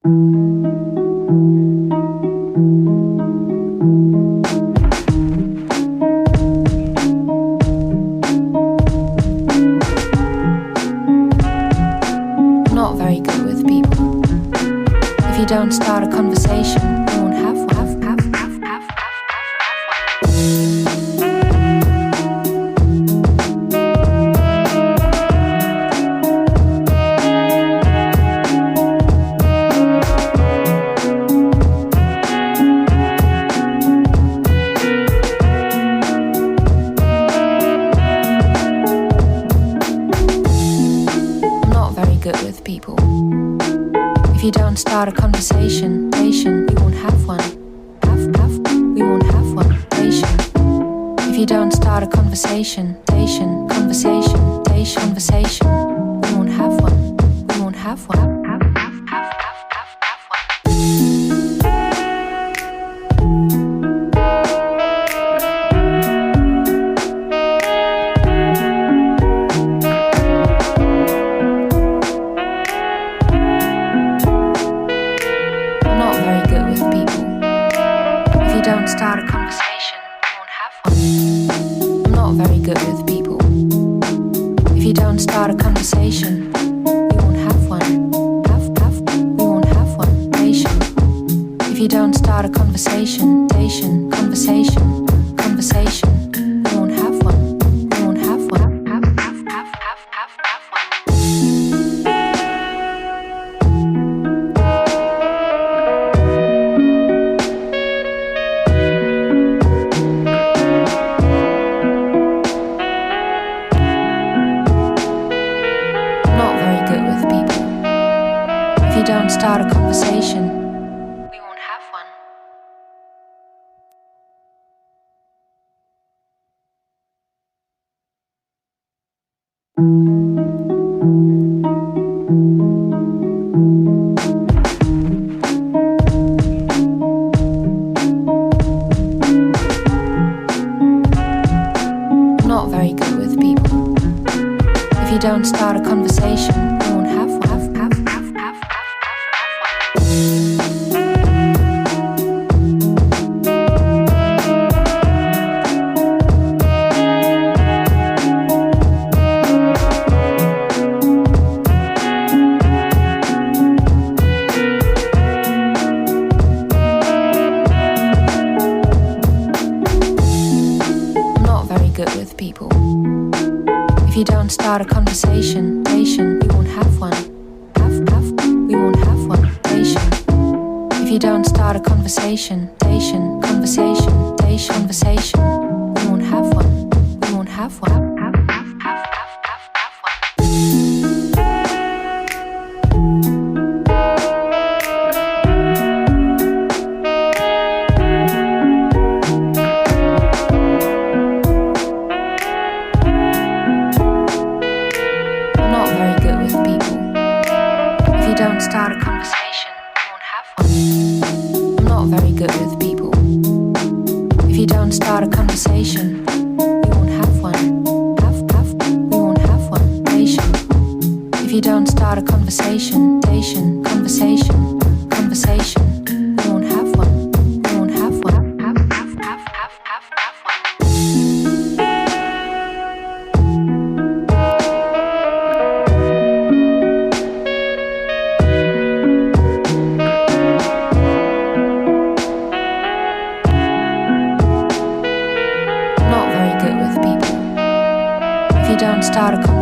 Not very good with people. If you don't start a conversation, you won't have one. With people. If you don't start a conversation, you won't have one. We won't have one. If you don't start a conversation, conversation, we won't have one. We won't have one. Start a conversation, you won't have one. I'm not very good with people. If you don't start a conversation, you won't have one. We won't have one. If you don't start a conversation, conversation, we won't have one. We won't have one. Don't start a conversation, we won't have one. Not very good with people. If you don't start a conversation, we won't have one. Good with people. If you don't start a conversation, you won't have one. We won't have one. If you don't start a conversation, conversation, we won't have one. We won't have one. Don't start a conversation, you won't have one. I'm not very good with people. If you don't start a conversation, you won't have one. We won't have one. If you don't start a conversation, conversation, we won't have one. We won't have one. Don't start a conversation.